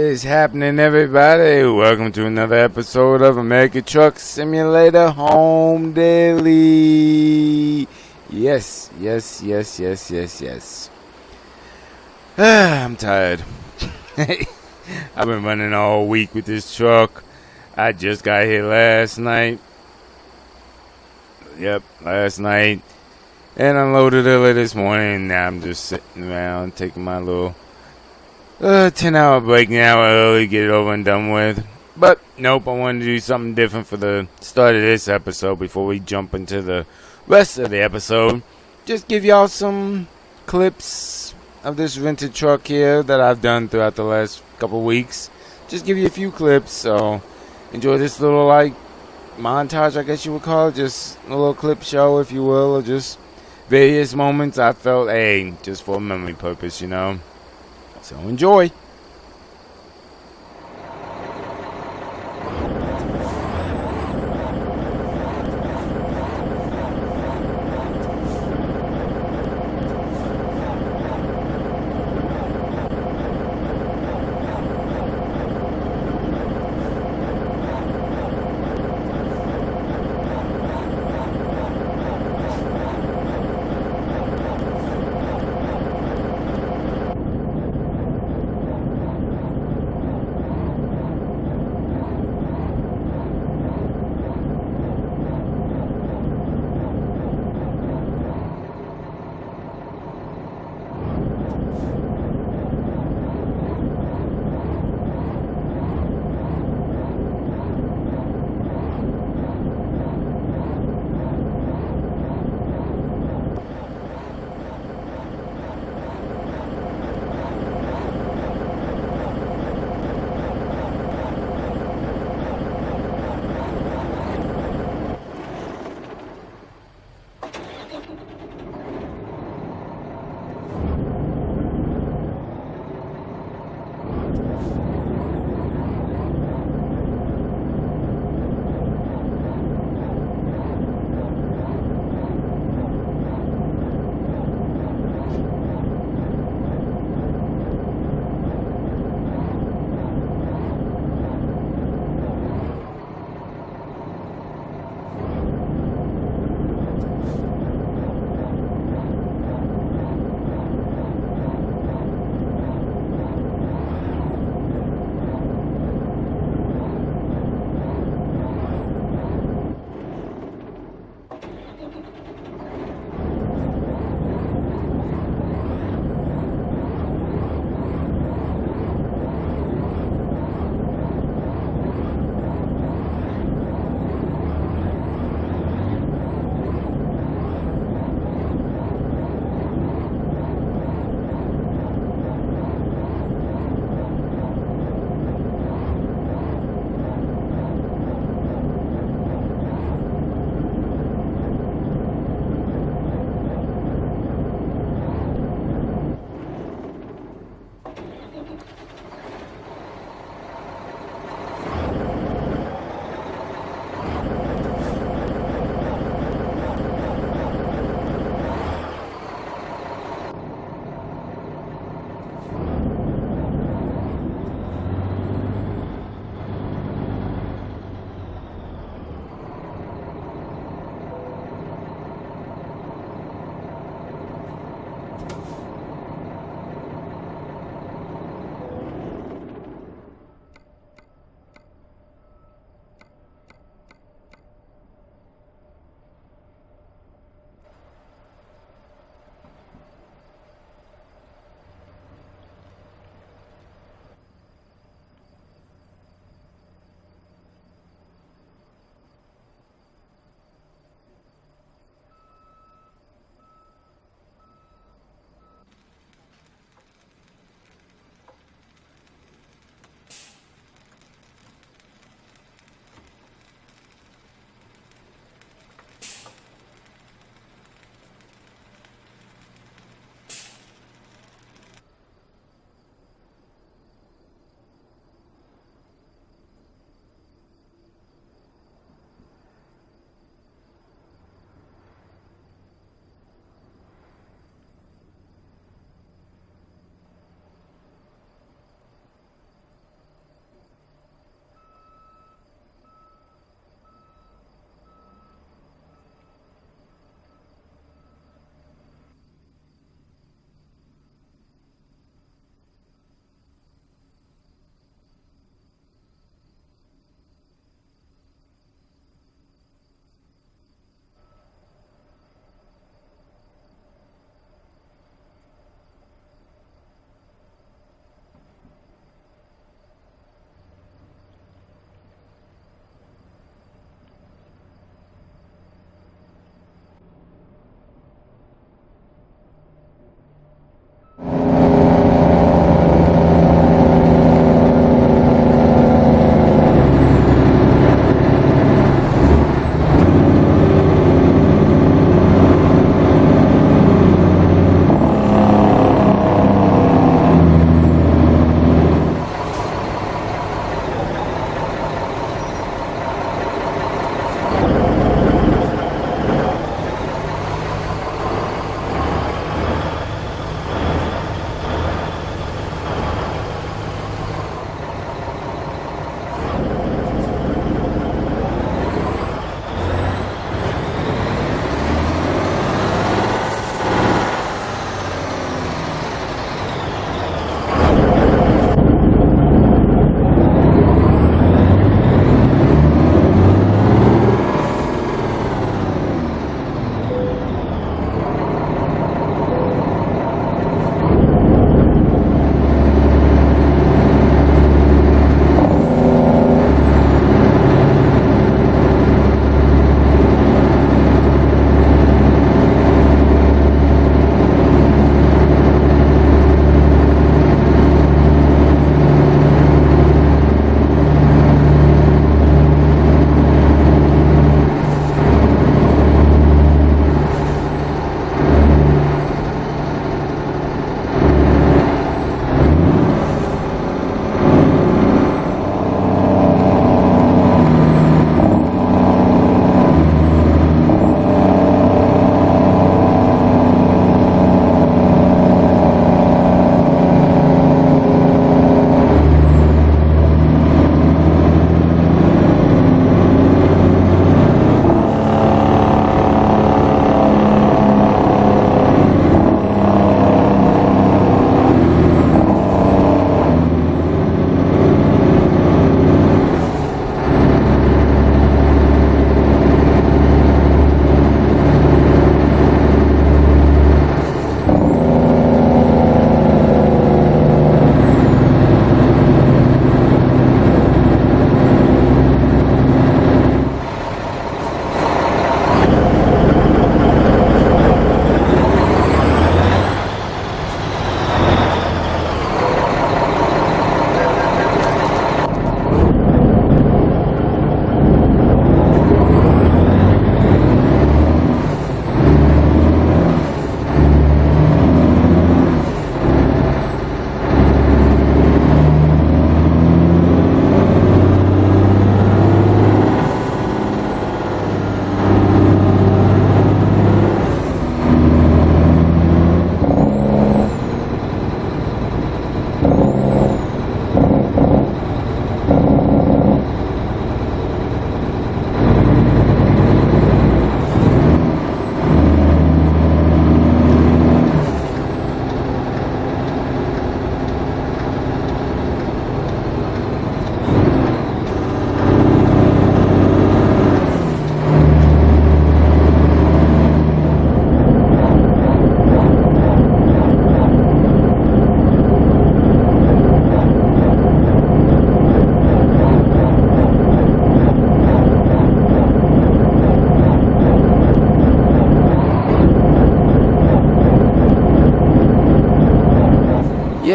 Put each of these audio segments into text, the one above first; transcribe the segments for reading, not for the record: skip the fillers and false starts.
is happening, everybody? Welcome to another episode of American Truck Simulator Home Daily. Yes. I'm tired. I've been running all week with this truck. I just got here last night. Last night. And unloaded early this morning. Now I'm just sitting around taking my little 10-hour break now early, get it over and done with. But nope, I wanted to do something different for the start of this episode before we jump into the rest of the episode. Just give y'all some clips of this rented truck here that I've done throughout the last couple weeks. Just give you a few clips, so enjoy this little montage, I guess you would call it. Just a little clip show, if you will, or just various moments I felt, just for a memory purpose, So enjoy.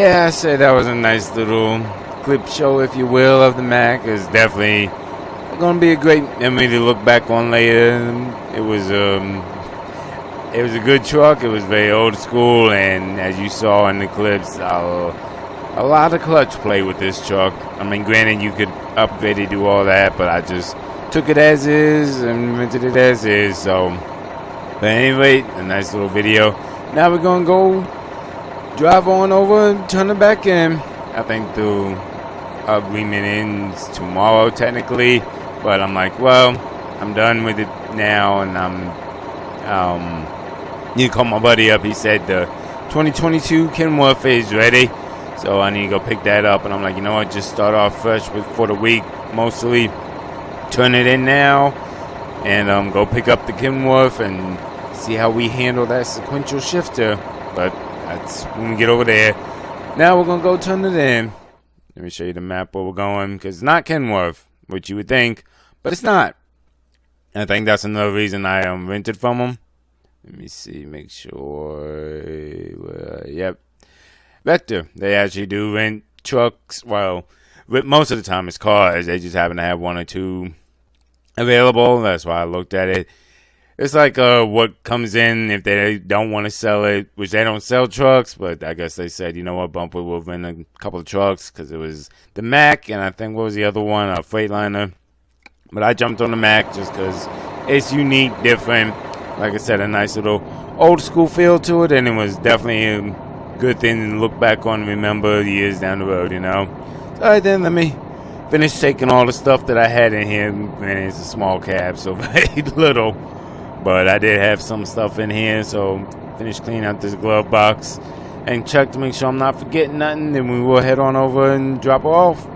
yeah, I said that was a nice little clip show, if you will, of the Mac. It's definitely going to be a great memory to look back on later. It was a good truck. It was very old school, and as you saw in the clips, a lot of clutch play with this truck. I mean, granted, you could upgrade it, do all that, but I just took it as is and rented it as is. So, but anyway, a nice little video. Now we're gonna go drive on over and turn it back in. I think the agreement ends tomorrow, technically, but I'm like, well, I'm done with it now, and need to call my buddy up. He said the 2022 Kenworth is ready, so I need to go pick that up. And I'm like, you know what, just start off fresh for the week, mostly turn it in now, and go pick up the Kenworth and see how we handle that sequential shifter. But that's when we get over there. Now we're gonna go turn it in. Let me show you the map where we're going, because it's not Kenworth, which you would think, but it's not. I think that's another reason I rented from them. Let me see, make sure. Yep. Vector. They actually do rent trucks. Well, most of the time it's cars. They just happen to have one or two available. That's why I looked at it. It's like what comes in if they don't want to sell it, which they don't sell trucks, but I guess they said, you know what, Bumper will rent a couple of trucks, because it was the Mac, and I think, what was the other one? A Freightliner. But I jumped on the Mac just because it's unique, different. Like I said, a nice little old school feel to it, and it was definitely a good thing to look back on and remember years down the road, you know. So, all right, then, let me finish taking all the stuff that I had in here. And it's a small cab, so very little. But I did have some stuff in here, so finish cleaning out this glove box and check to make sure I'm not forgetting nothing. Then we will head on over and drop her off.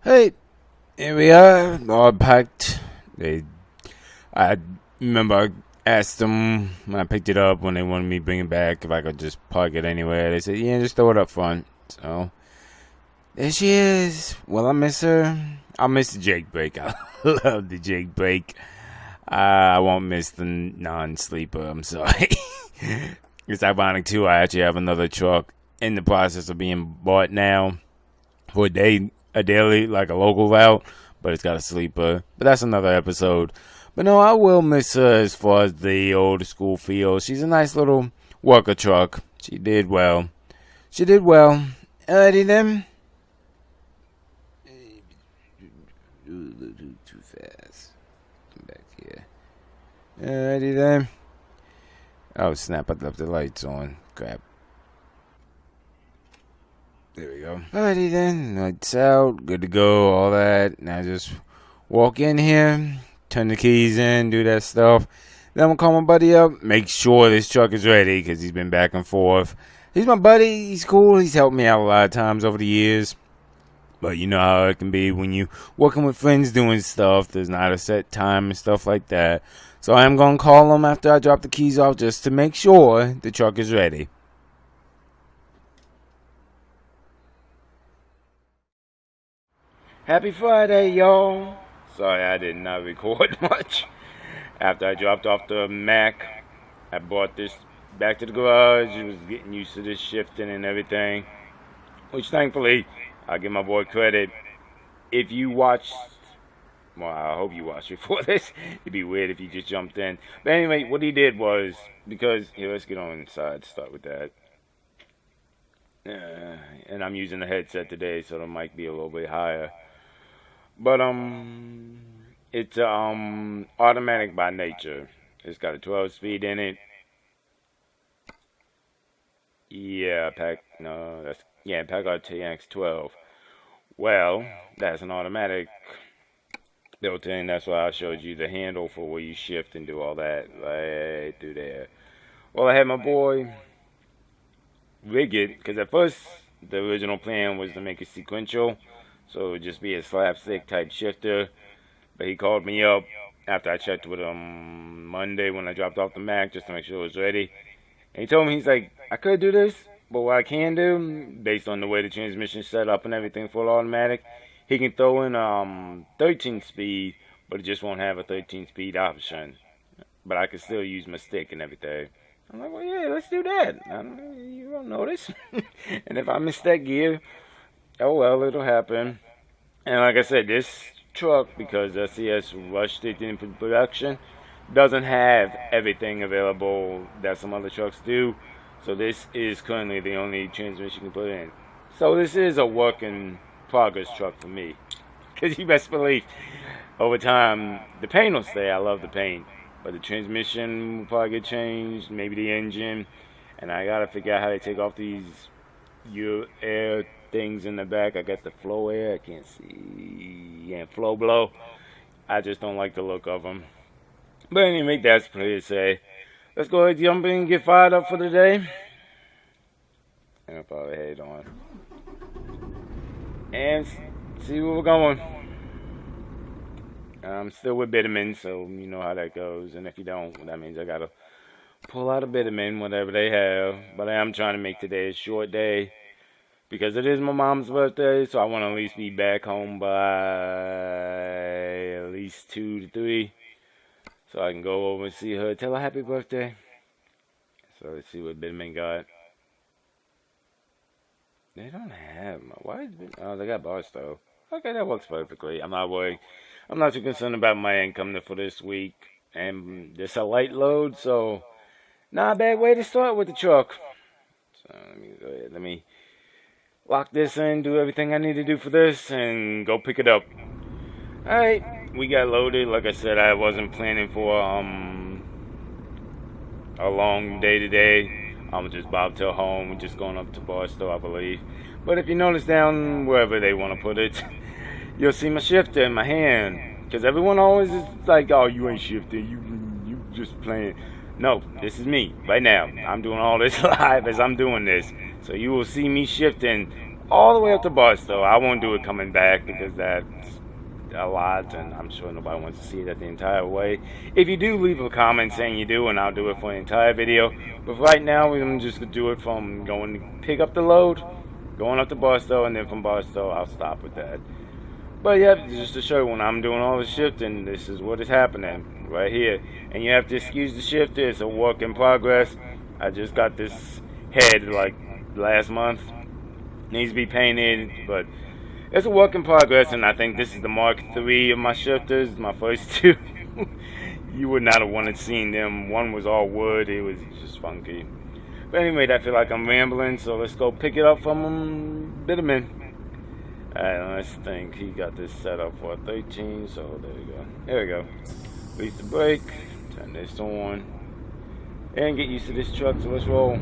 Hey, here we are, all packed. I remember I asked them when I picked it up, when they wanted me to bring it back, if I could just park it anywhere. They said, yeah, just throw it up front. So, there she is. Will I miss her? I'll miss the Jake brake. I love the Jake brake. I won't miss the non-sleeper. I'm sorry. It's ironic, too. I actually have another truck in the process of being bought now for a daily, like a local route, but it's got a sleeper. But that's another episode. But no, I will miss her as far as the old school feel. She's a nice little worker truck. She did well. Alrighty then. Too fast. Come back here. Alrighty then. Oh snap, I left the lights on. Crap. There we go. Alrighty then, lights out, good to go, all that. Now just walk in here, turn the keys in, do that stuff. Then I'm gonna call my buddy up, make sure this truck is ready, because he's been back and forth. He's my buddy, he's cool, he's helped me out a lot of times over the years. But you know how it can be when you working with friends doing stuff. There's not a set time and stuff like that. So I am going to call them after I drop the keys off just to make sure the truck is ready. Happy Friday, y'all. Sorry I did not record much. After I dropped off the Mac, I brought this back to the garage. It was getting used to this shifting and everything. Which thankfully, I'll give my boy credit. If you watched, well, I hope you watched before this. It'd be weird if you just jumped in. But anyway, what he did was, because, here, let's get on inside, start with that. And I'm using the headset today, so the mic be a little bit higher. But, it's, automatic by nature. It's got a 12-speed in it. Yeah, Pack RTX 12. Well, that's an automatic built in. That's why I showed you the handle for where you shift and do all that right through there. Well, I had my boy rig it, because at first the original plan was to make it sequential, so it would just be a slapstick type shifter. But he called me up after I checked with him Monday when I dropped off the Mac just to make sure it was ready. And he told me, he's like, I could do this, but what I can do, based on the way the transmission is set up and everything for automatic, he can throw in 13 speed, but it just won't have a 13 speed option. But I can still use my stick and everything. I'm like, well, yeah, let's do that. You won't notice. And if I miss that gear, oh well, it'll happen. And like I said, this truck, because CS rushed it into production, doesn't have everything available that some other trucks do. So this is currently the only transmission you can put in. So this is a work in progress truck for me. Because you best believe, over time, the paint will stay. I love the paint. But the transmission will probably get changed, maybe the engine. And I gotta figure out how to take off these air things in the back. I got the flow air, I can't see. Yeah, flow blow. I just don't like the look of them. But anyway, that's pretty to say. Let's go ahead, jump in and get fired up for the day. And I'll probably head on. And see where we're going. I'm still with Bitumen, so you know how that goes. And if you don't, that means I gotta pull out a Bitumen, whatever they have. But I am trying to make today a short day, because it is my mom's birthday, so I want to at least be back home by at least 2 to 3. So I can go over and see her, tell her happy birthday. So let's see what Bitumen got. They don't have my, why is it, oh, they got Barstow. Okay, that works perfectly. I'm not worried. I'm not too concerned about my income for this week. And it's a light load, so not a bad way to start with the truck. So let me go ahead, let me lock this in, do everything I need to do for this, and go pick it up. Alright, we got loaded. Like I said, I wasn't planning for a long day today. I'm just bob till home. We're just going up to Barstow, I believe. But if you notice down wherever they want to put it, you'll see my shifter in my hand. Because everyone always is like, oh, you ain't shifting. You just playing. No, this is me right now. I'm doing all this live as I'm doing this. So you will see me shifting all the way up to Barstow. I won't do it coming back because that's a lot, and I'm sure nobody wants to see that the entire way. If you do, leave a comment saying you do, and I'll do it for the entire video. But right now, I'm just going to do it from going to pick up the load, going up to Barstow, and then from Barstow, I'll stop with that. But yeah, just to show you, when I'm doing all the shifting, this is what is happening right here. And you have to excuse the shifter. It's a work in progress. I just got this head like last month. Needs to be painted, but it's a work in progress, and I think this is the Mark III of my shifters, my first two. You would not have wanted seeing them. One was all wood. It was just funky. But anyway, I feel like I'm rambling, so let's go pick it up from Bitumen. Alright, let's think. He got this set up for a 13, so there we go. There we go. Release the brake, turn this on, and get used to this truck, so let's roll.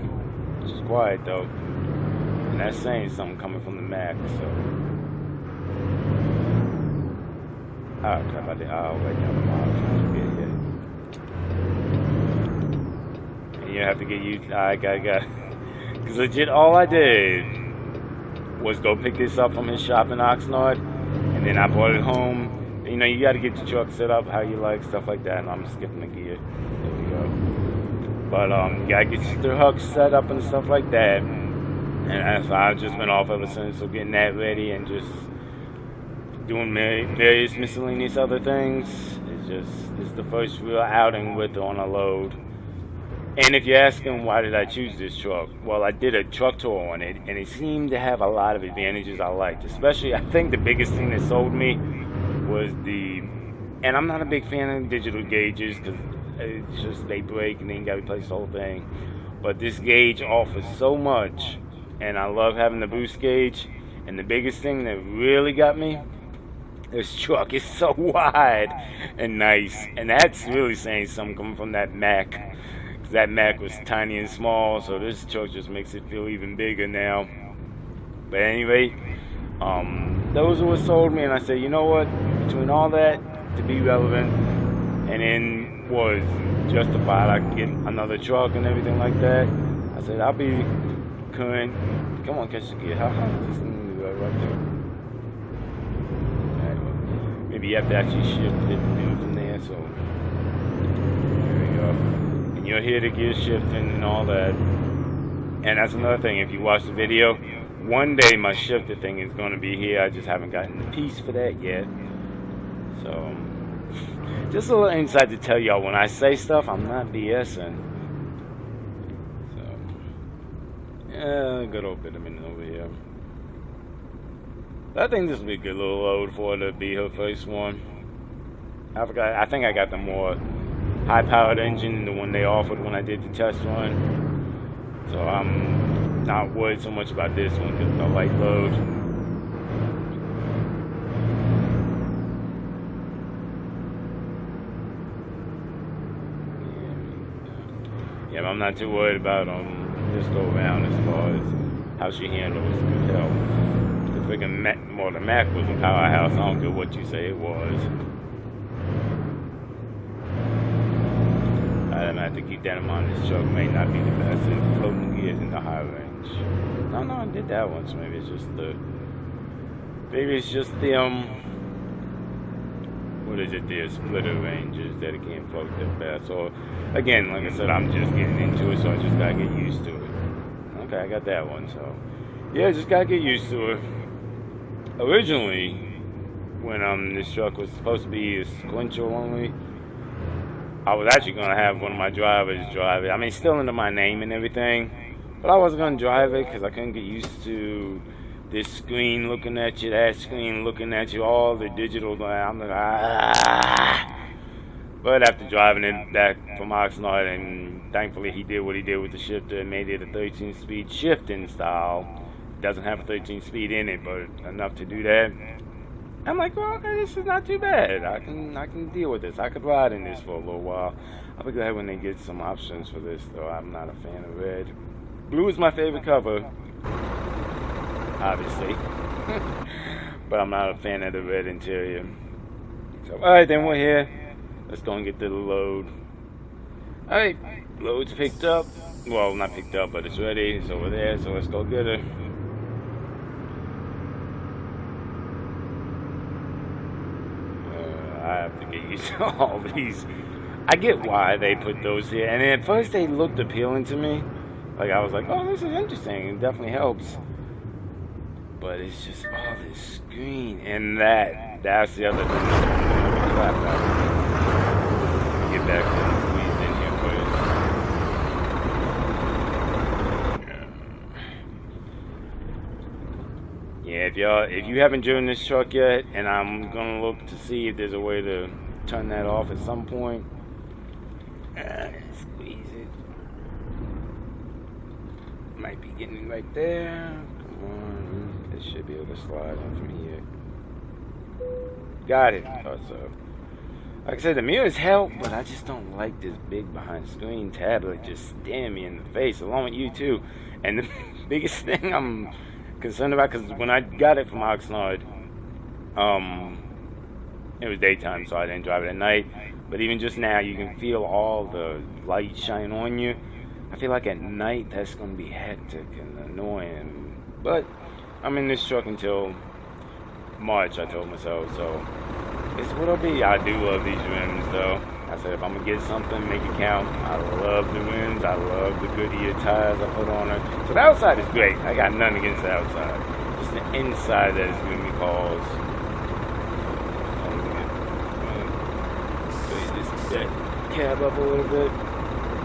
It's just quiet, though. And that's saying something coming from the Mac, so. Oh, crap, I did. Oh, wait, never mind. And you have to get used. I got. Because legit, all I did was go pick this up from his shop in Oxnard, and then I brought it home. You know, you got to get your truck set up how you like, stuff like that. And I'm skipping the gear. There we go. But you gotta get your hooks set up and stuff like that. And I've just been off ever since, so getting that ready and just doing various miscellaneous other things. It's the first real outing with on a load. And if you're asking why did I choose this truck, well, I did a truck tour on it, and it seemed to have a lot of advantages I liked. Especially, I think the biggest thing that sold me was and I'm not a big fan of digital gauges because it's just they break and then you gotta replace the whole thing. But this gauge offers so much, and I love having the boost gauge. And the biggest thing that really got me, this truck is so wide and nice, and that's really saying something coming from that Mac. That Mac was tiny and small, so this truck just makes it feel even bigger now. But anyway, those are what sold me, and I said, you know what? Between all that, to be relevant, and then was justified, I could get another truck and everything like that. I said, I'll be current. Come on, catch the gear. How high is this thing right there? Right, maybe you have to actually shift it to do it from there, so there we go. You'll hear the gear shifting and all that. And that's another thing, if you watch the video, one day my shifter thing is going to be here. I just haven't gotten the piece for that yet. So, just a little insight to tell y'all, when I say stuff, I'm not BSing. So, yeah, good old bit of minute over here. I think this will be a good little load for her to be her first one. I think I got the more high-powered engine, the one they offered when I did the test run. So I'm not worried so much about this one because it's a light load. Yeah, but I'm not too worried about this go around as far as how she handles good help. The freaking the Mac was a powerhouse. I don't care what you say it was. I have to keep that in mind. This truck may not be the best at floating gears in the high range. No, I did that once. Maybe it's just the what is it? The splitter ranges that it can't float that fast. So again, like I said, I'm just getting into it, so I just gotta get used to it. Okay, I got that one. So yeah, just gotta get used to it. Originally, when this truck was supposed to be a sequential only, I was actually going to have one of my drivers drive it. I mean, still under my name and everything. But I wasn't going to drive it because I couldn't get used to this screen looking at you, that screen looking at you, all the digital. I'm like, ah. But after driving it back from Oxnard, and thankfully he did what he did with the shifter and made it a 13-speed shifting style. It doesn't have a 13-speed in it, but enough to do that. I'm like, well, okay, this is not too bad. I can deal with this. I could ride in this for a little while. I'll be glad when they get some options for this, though. I'm not a fan of red. Blue is my favorite color, obviously. But I'm not a fan of the red interior. So, alright, then we're here. Let's go and get to the load. Alright, load's picked up. Well, not picked up, but it's ready. It's over there, so let's go get her. I have to get used to all these. I get why they put those here. And at first they looked appealing to me. Like, I was like, oh, this is interesting. It definitely helps. But it's just all this screen. And that's the other thing. Get back to the squeeze in here first. Yeah, if you haven't driven this truck yet, and I'm gonna look to see if there's a way to turn that off at some point. Squeeze it. Might be getting right there. Come on, it should be able to slide in from here. Got it. Thought so. Like I said, the mirrors help, but I just don't like this big behind screen tablet just staring me in the face, along with you too. And the biggest thing I'm concerned about, because when I got it from Oxnard, it was daytime, so I didn't drive it at night. But even just now, you can feel all the light shine on you. I feel like at night that's going to be hectic and annoying. But I'm in this truck until March, I told myself, so it's what'll be. I do love these rims, though. I said if I'm gonna get something, make it count. I love the rims. I love the Goodyear tires I put on it. So the outside is great. I got nothing against the outside. Just the inside that is giving me pause. Raise this cab up a little bit.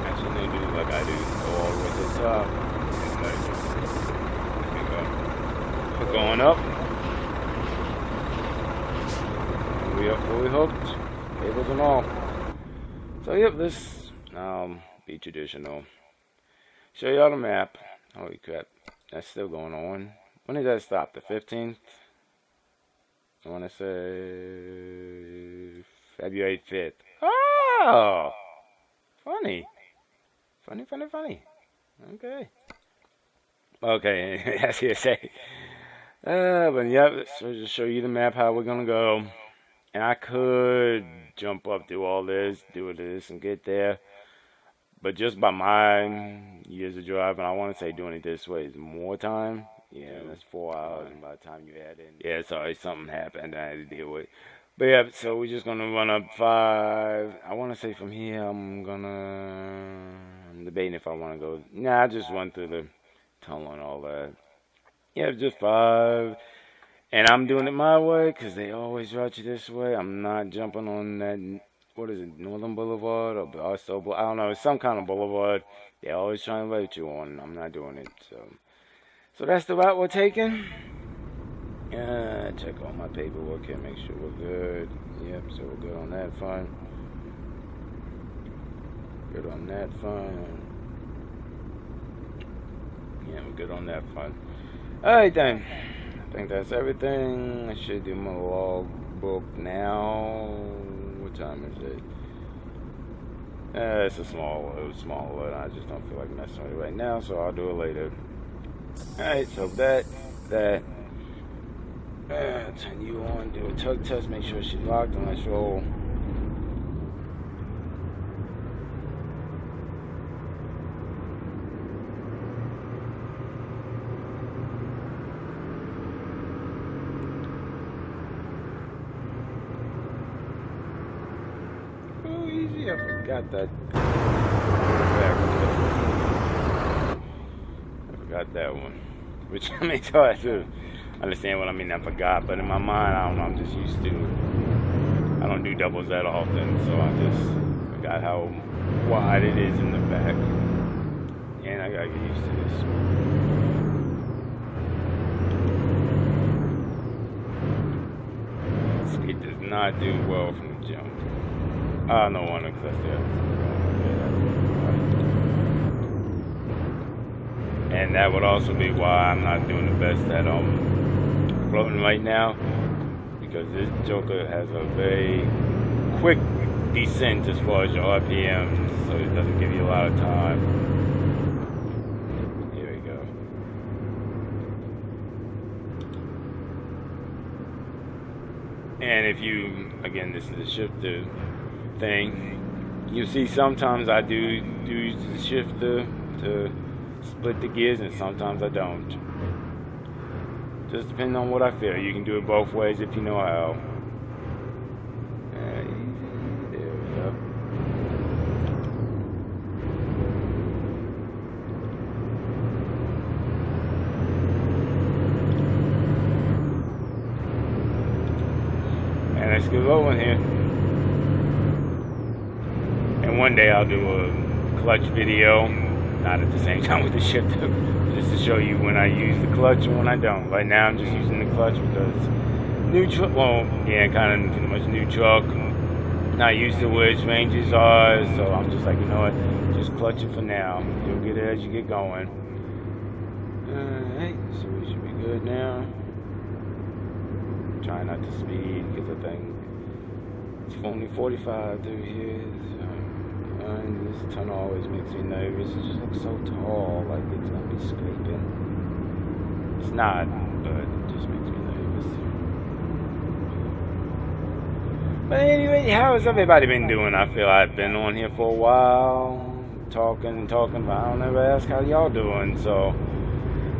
Actually, no, do like I do. Go all the way to the top. There we go. We're going up. We are fully hooked, cables and all. So yep, this be traditional. Show y'all the map. Holy crap, that's still going on. When did that stop? The 15th? I want to say February 5th. Oh, funny. Okay. Okay, that's here to say. But yep, so just show you the map how we're gonna go. And I could jump up, do all this, do this, and get there. But just by my years of driving, I want to say doing it this way is more time. Yeah, that's 4 hours. And by the time you add in, yeah, sorry, something happened I had to deal with. But yeah, so we're just gonna run up 5. I want to say from here, I'm debating if I want to go. Nah, I just run through the tunnel and all that. Yeah, just 5. And I'm doing it my way because they always route you this way. I'm not jumping on that, what is it, Northern Boulevard or Barstow Boulevard? I don't know. It's some kind of boulevard. They're always trying to route you on. I'm not doing it. So that's the route we're taking. Check all my paperwork here. Make sure we're good. Yep, so we're good on that front. Good on that front. Yeah, we're good on that front. Alright then. I think that's everything. I should do my log book now. What time is it? It's a small one. I just don't feel like messing with it right now, so I'll do it later. Alright, so that. Turn you on, do a tug test, make sure she's locked, and let's roll. I forgot that. I forgot that one. Which makes it hard to understand what I mean. I forgot, but in my mind, I don't know. I'm just used to. I don't do doubles that often, so I just forgot how wide it is in the back, and I gotta get used to this. It does not do well from the jump. No wonder, because that's there. And that would also be why I'm not doing the best at floating right now, because this joker has a very quick descent as far as your RPM, so it doesn't give you a lot of time. Here we go. And if you, again, this is a shifter thing, you see sometimes I do use the shifter to split the gears, and sometimes I don't. Just depending on what I feel. You can do it both ways if you know how. There we go. And let's get rolling here. And one day I'll do a clutch video, not at the same time with the shifter, just to show you when I use the clutch and when I don't. Right now I'm just using the clutch because new truck, well, yeah, kind of pretty much new truck. Not used to where its ranges are, so I'm just like, you know what, just clutch it for now. You'll get it as you get going. Alright, so we should be good now. Try not to speed because I think it's only 45 through here. And this tunnel always makes me nervous. It just looks so tall, like it's gonna be scraping. It's not, but it just makes me nervous. But anyway, how has everybody been doing? I feel I've been on here for a while, talking, but I don't ever ask how y'all doing. So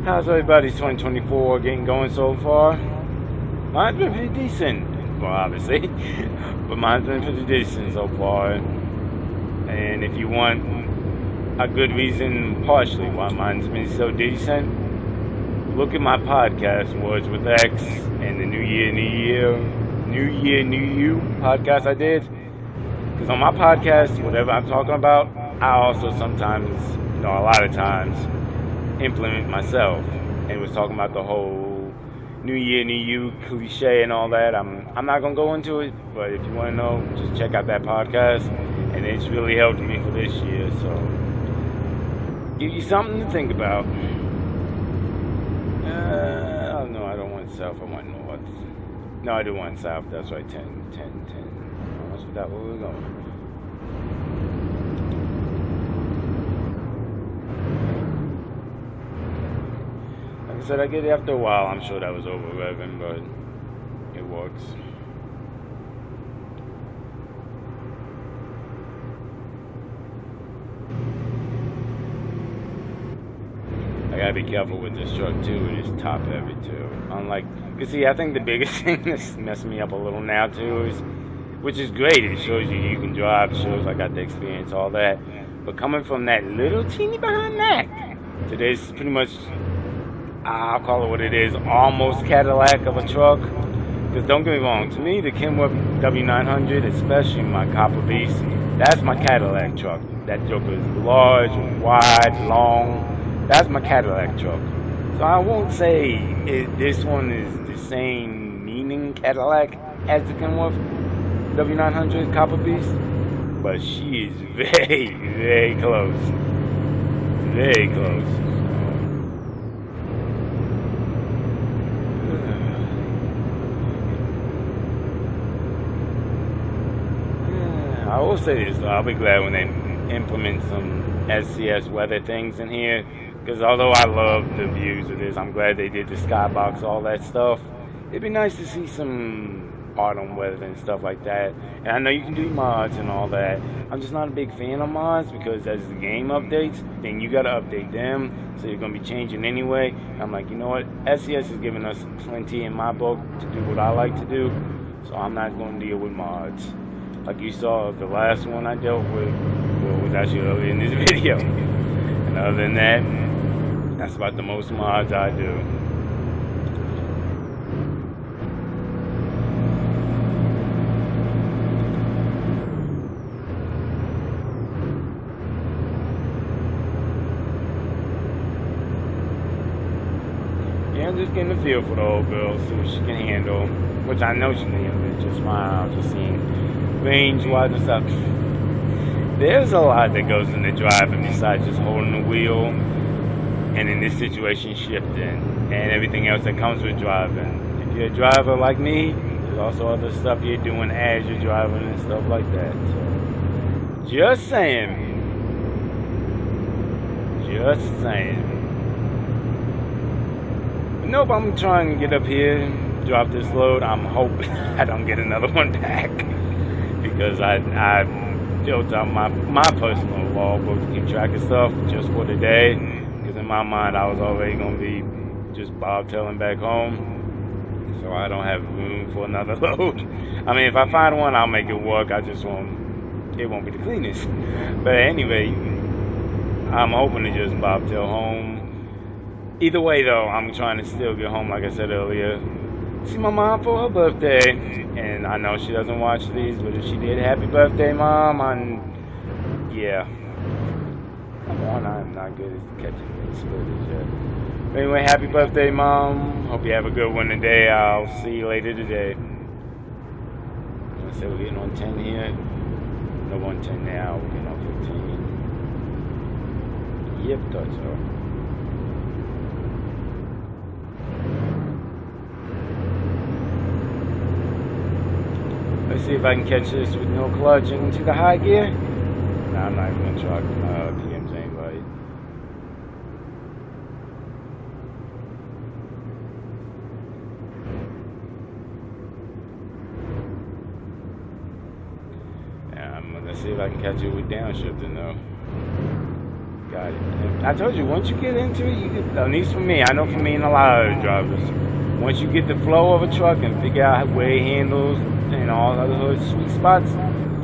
How's everybody's 2024 getting going so far? Mine's been pretty decent. Well, obviously. But mine's been pretty decent so far. And if you want a good reason, partially why mine's been so decent, look at my podcast, Words with X, and the New Year, New You podcast I did. Because on my podcast, whatever I'm talking about, I also sometimes, a lot of times, implement myself. And was talking about the whole New Year, New You cliche and all that. I'm not going to go into it, but if you want to know, just check out that podcast. And it's really helped me for this year, so give you something to think about. Oh no, I don't want south, I want north. No, I do want south, that's right, 10. Almost forgot where we were going. Like I said, I get it after a while. I'm sure that was over revving, but it works. I gotta be careful with this truck too. It is top heavy too. Unlike, cause see, I think the biggest thing that's messing me up a little now too is, which is great. It shows you can drive. It shows I got the experience, all that. But coming from that little teeny behind Mac to this pretty much, I'll call it what it is, almost Cadillac of a truck. Cause don't get me wrong, to me the Kenworth W900, especially my Copper Beast, that's my Cadillac truck. That truck is large, wide, long. That's my Cadillac truck. So I won't say this one is the same meaning Cadillac as the Kenworth W900 Copper Beast, but she is very, very close. Very close. I will say this though, I'll be glad when they implement some SCS weather things in here. Because although I love the views of this, I'm glad they did the skybox, all that stuff. It'd be nice to see some autumn weather and stuff like that. And I know you can do mods and all that. I'm just not a big fan of mods because as the game updates, then you got to update them. So you're going to be changing anyway. And I'm like, you know what? SCS is giving us plenty in my book to do what I like to do. So I'm not going to deal with mods. Like you saw, the last one I dealt with was actually earlier in this video. And other than that, that's about the most mods I do. Yeah, I'm just getting a feel for the old girl, see what she can handle. Which I know she can handle it just fine. I'm just seeing range-wise and stuff. There's a lot that goes into driving besides just holding the wheel. And in this situation, shifting and everything else that comes with driving. If you're a driver like me, there's also other stuff you're doing as you're driving and stuff like that. So, just saying. Just saying. Nope, I'm trying to get up here, drop this load. I'm hoping I don't get another one back because I built out my personal logbook to keep track of stuff just for today. Because in my mind, I was already going to be just bobtailing back home. So I don't have room for another load. I mean, if I find one, I'll make it work. It won't be the cleanest. But anyway, I'm hoping to just bobtail home. Either way, though, I'm trying to still get home, like I said earlier. See my mom for her birthday. And I know she doesn't watch these, but if she did, happy birthday, Mom. Yeah. Come on, I'm not good at catching these spoilers yet. But anyway, happy birthday, Mom. Hope you have a good one today. I'll see you later today. I say we're getting on 10 here. No, 110 now. We're getting on 15. Yep, thought so. Let's see if I can catch this with no clutch into the high gear. Nah, I'm not even going to try PMs anybody. Let's see if I can catch it with downshifting though. Got it. And I told you, once you get into it, you get, at least for me, I know for me and a lot of other drivers, once you get the flow of a truck and figure out where it handles and all the other sweet spots,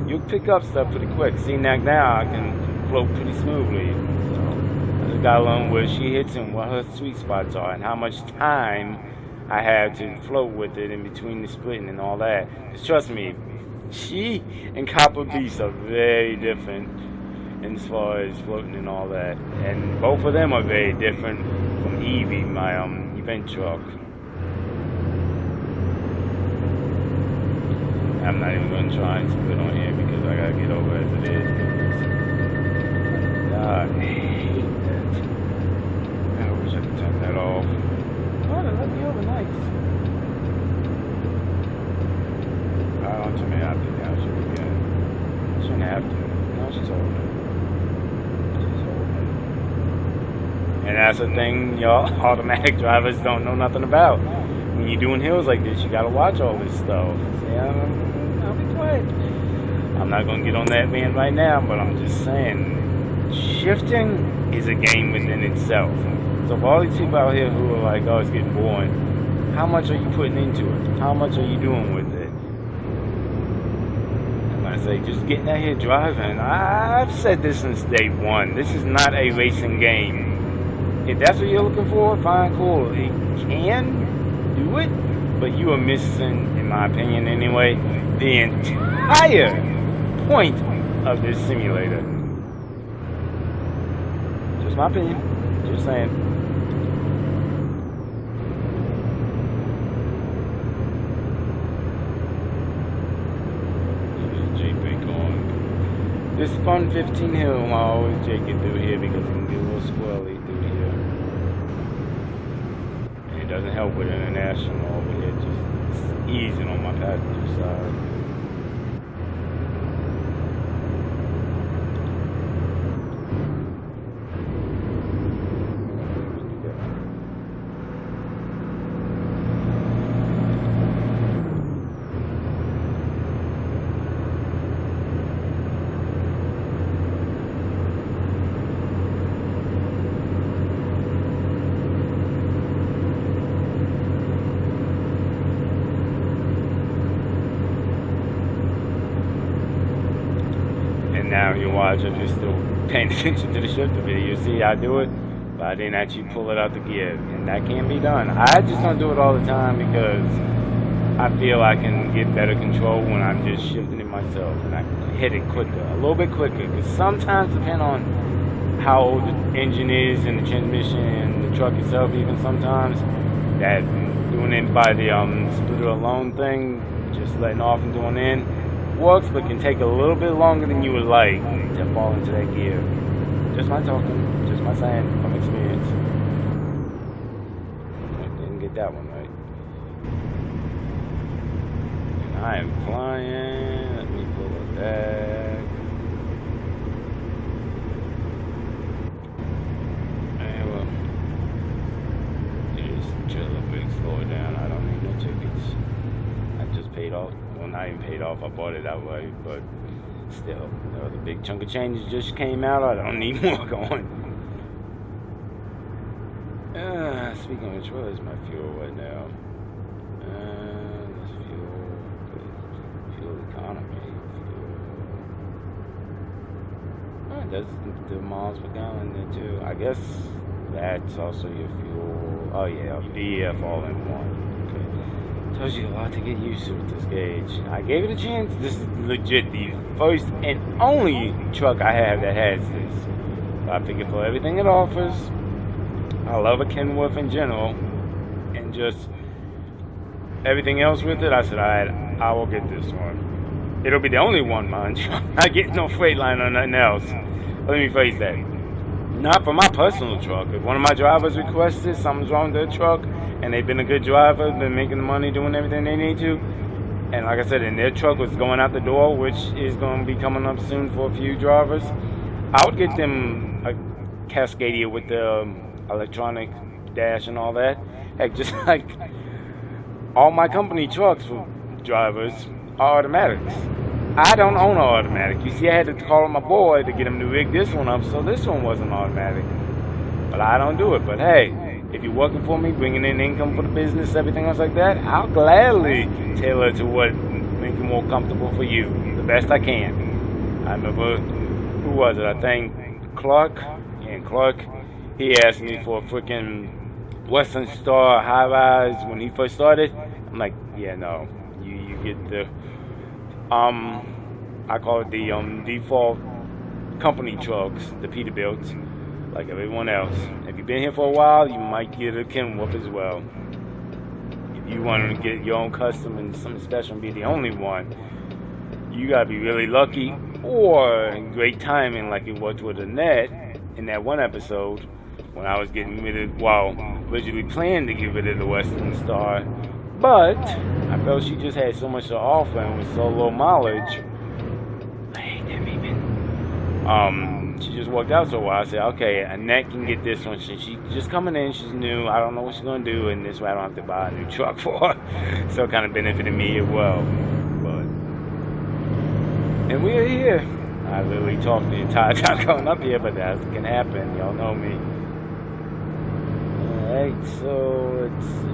you'll pick up stuff pretty quick. See, now I can float pretty smoothly. So I just gotta learn where she hits and what her sweet spots are and how much time I have to float with it in between the splitting and all that. Just trust me, she and Copper Beast are very different as far as floating and all that. And both of them are very different from Evie, my event truck. I'm not even gonna try and split on here because I gotta get over as it is. God, I hate that. I wish I could turn that off. Oh, they let me over, nice. Don't tell me I have to now. She would get it. Shouldn't have to. No, she's holding. She's holding. And that's the thing y'all automatic drivers don't know nothing about. When you're doing hills like this, you gotta watch all this stuff. See, I'll be quiet. I'm not gonna get on that van right now, but I'm just saying, shifting is a game within itself. So for all these people out here who are like, oh, it's getting boring, how much are you putting into it? How much are you doing with it? And I say, just getting out here driving. I've said this since day one. This is not a racing game. If that's what you're looking for, fine, cool. It can do it, but you are missing, in my opinion anyway, the entire point of this simulator. Just my opinion. Just saying. This fun 15 hill, I always take it through here because it can get a little squirrely through here. And it doesn't help with international over here, just easing on my passenger side. Now you watch, if you're still paying attention to the shifter video, you see I do it, but I didn't actually pull it out the gear, and that can be done. I just don't do it all the time because I feel I can get better control when I'm just shifting it myself, and I can hit it quicker, a little bit quicker, because sometimes, depending on how old the engine is and the transmission and the truck itself, even sometimes, that doing it by the splitter alone thing, just letting off and doing in, works, but can take a little bit longer than you would like to fall into that gear. Just my talking, just my saying from experience. I didn't get that one right. And I am flying. Let me pull it back. And well, just chill a bit, slow it down. I don't need no tickets. I just paid off. Well, not even paid off. I bought it outright, but still, the big chunk of change just came out. I don't need more going. Speaking of which, what is my fuel right now? This fuel economy. That's the miles per gallon there too. I guess that's also your fuel. Oh yeah, DEF all in one. Tells you a lot to get used to with this gauge. I gave it a chance. This is legit the first and only truck I have that has this. So I figured for everything it offers, I love a Kenworth in general, and just everything else with it, I said, alright, I will get this one. It'll be the only one, mind you. I'm not getting no Freightliner or nothing else. Let me phrase that. Not for my personal truck. If one of my drivers requested something's wrong with their truck, and they've been a good driver, been making the money, doing everything they need to, and like I said, and their truck was going out the door, which is going to be coming up soon for a few drivers, I would get them a Cascadia with the electronic dash and all that. Heck, just like all my company trucks for drivers are automatics. I don't own an automatic. You see, I had to call my boy to get him to rig this one up, so this one wasn't automatic. But I don't do it. But hey, if you're working for me, bringing in income for the business, everything else like that, I'll gladly tailor to what makes it more comfortable for you, the best I can. I remember, who was it? I think Clark. Yeah, Clark. He asked me for a freaking Western Star high rise when he first started. I'm like, yeah, no. You get the I call it the default company trucks, the Peterbilts, like everyone else. If you've been here for a while, you might get a Kenworth as well. If you want to get your own custom and something special and be the only one, you gotta be really lucky or great timing, like it was with Annette in that one episode when I was getting rid of, well, originally planned to get rid of the Western Star, but I felt she just had so much to offer and with so low mileage. I hate that beeping. She just worked out so well. I said, okay, Annette can get this one. She's just coming in. She's new. I don't know what she's gonna do, and this way I don't have to buy a new truck for her. So it kind of benefited me as well. And we're here. I literally talked the entire time coming up here, but that can happen. Y'all know me. Alright, so let's see.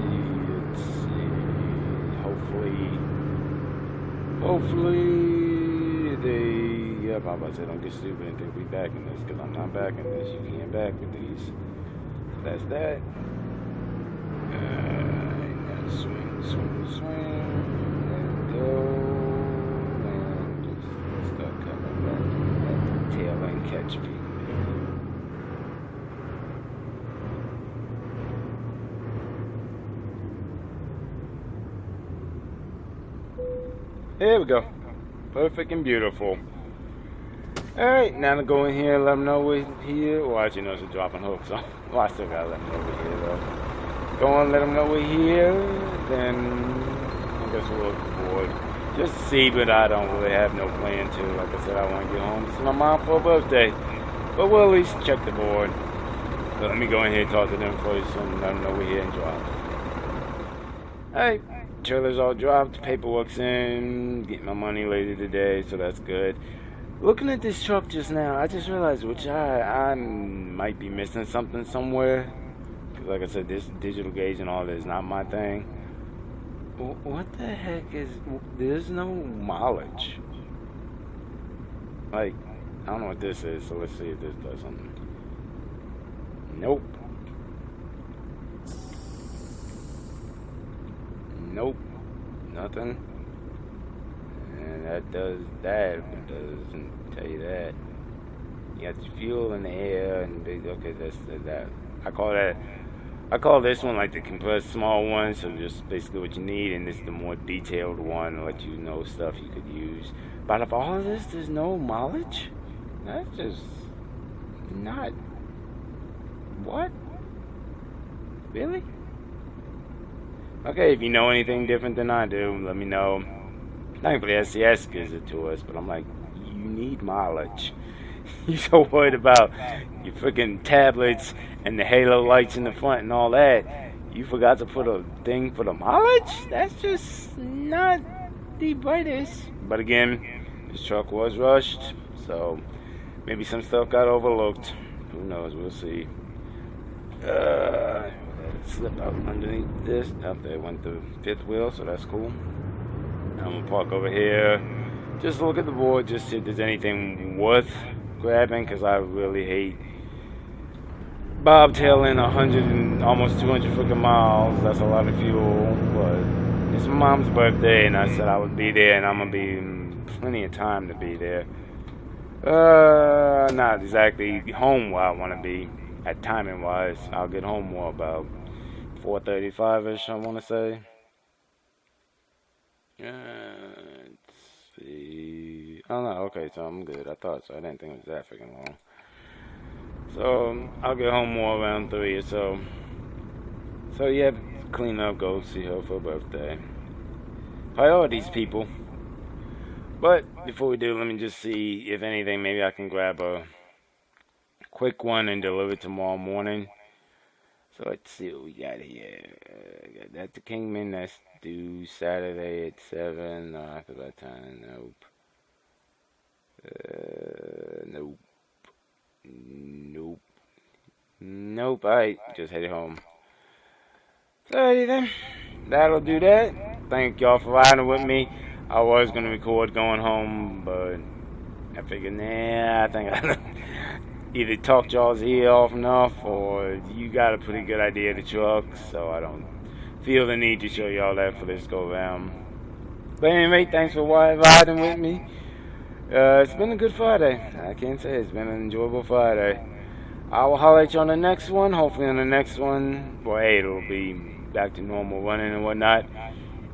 Hopefully they, yep, I'm about to say don't get stupid and think we back in this, because I'm not back in this. You can't back with these. That's that. Now swing. Let go. Tail and catch me. There we go. Perfect and beautiful. Alright, now to go in here and let them know we're here. Well, actually, no, it's a dropping hook, so well, I still gotta let them know we're here, though. Go and let them know we're here, then I guess we'll look forward. Just to see, but I don't really have no plan to. Like I said, I want to get home to see my mom for her birthday. But we'll at least check the board. So let me go in here and talk to them first and let them know we're here and drive. Alright, trailer's all dropped, paperwork's in, get my money later today, so that's good. Looking at this truck just now, I just realized which I might be missing something somewhere. Because like I said, this digital gauge and all that is not my thing. What the heck is... There's no mileage. Like, I don't know what this is, so let's see if this does something. Nope. Nope. Nothing. And that does that, but doesn't tell you that. You got the fuel in the air, and okay, that's that. I call this one like the compressed small one, so just basically what you need, and this is the more detailed one to let you know stuff you could use. But out of all of this, there's no mileage? That's just not... What? Really? Okay, if you know anything different than I do, let me know. Thankfully, SCS gives it to us, but I'm like, you need mileage. You're so worried about your freaking tablets and the halo lights in the front and all that. You forgot to put a thing for the mileage? That's just not the brightest. But again, this truck was rushed, so maybe some stuff got overlooked. Who knows? We'll see. Slip out underneath this. Up there went the fifth wheel, so that's cool. I'm gonna park over here. Just look at the board, just see if there's anything worth grabbing, because I really hate bobtailing 100 and almost 200 freaking miles. That's a lot of fuel, but it's my mom's birthday, and I said I would be there, and I'm gonna be in plenty of time to be there. Not exactly home where I want to be at timing wise. I'll get home more about 4:35ish, I want to say. Let's see. Oh no, okay, so I'm good. I thought so. I didn't think it was that freaking long. So I'll get home more around 3 or so. So yeah, clean up, go see her for her birthday. Priorities, people. But before we do, let me just see if anything. Maybe I can grab a quick one and deliver it tomorrow morning. So let's see what we got here. Got that the Kingman, that's due Saturday at 7. After that time, nope. Nope. Nope. Nope. Alright, just headed home. Alrighty then. That'll do that. Thank y'all for riding with me. I was gonna record going home, but I figured, nah, I think I either talked y'all's ear off enough, or you got a pretty good idea of the truck, so I don't feel the need to show y'all that for this go round. But anyway, thanks for riding with me. It's been a good Friday. I can't say it's been an enjoyable Friday. I will holler at you on the next one. Hopefully on the next one, well, A, it'll be back to normal running and whatnot.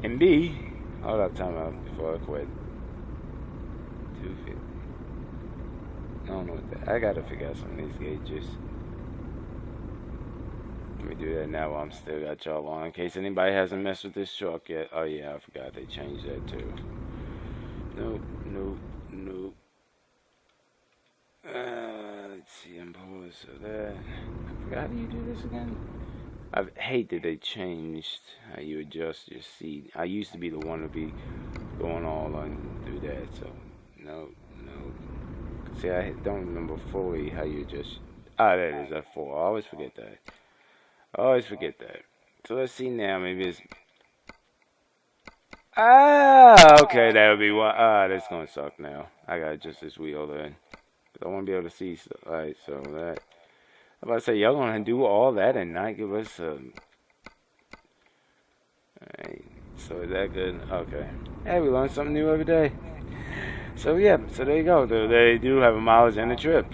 And B, hold up, time out before I quit. 250. I don't know what that. I gotta figure out some of these gauges. Let me do that now while I'm still got y'all on, in case anybody hasn't messed with this truck yet. Oh yeah, I forgot they changed that too. Nope, nope, nope. Let's see, impose so that. I forgot how do you do this again? I hate that they changed how you adjust your seat. I used to be the one to be going all on do that, so no. See, I don't remember fully how you adjust. Ah, that is F4. I always forget that. So let's see now. Maybe it's. Okay, that would be why. That's gonna suck now. I gotta adjust this wheel then. I want to be able to see. So, alright, so that. I'm about to say, y'all gonna do all that and not give us a. Alright, so is that good? Okay. Hey, we learn something new every day. So yeah, so there you go. They do have a mileage and a trip.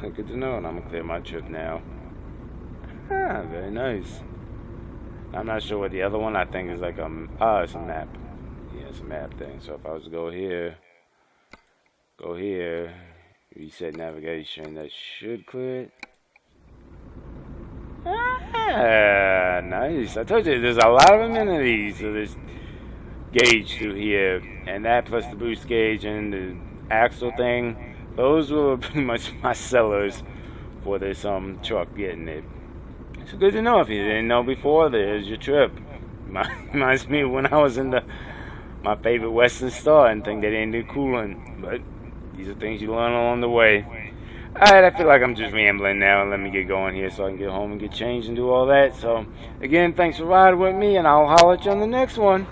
Good to know, and I'm gonna clear my trip now. Very nice. I'm not sure what the other one. I think is like it's a map. Yeah, it's a map thing. So if I was to go here, reset navigation, that should clear it. Nice. I told you there's a lot of amenities to this gauge through here, and that plus the boost gauge and the axle thing, those were pretty much my sellers for this truck getting it. It's good to know. If you didn't know before, there's your trip. Reminds me of when I was in my favorite Western Star and think they didn't do cooling, but these are things you learn along the way. Alright, I feel like I'm just rambling now, and let me get going here so I can get home and get changed and do all that. So again, thanks for riding with me, and I'll holler at you on the next one.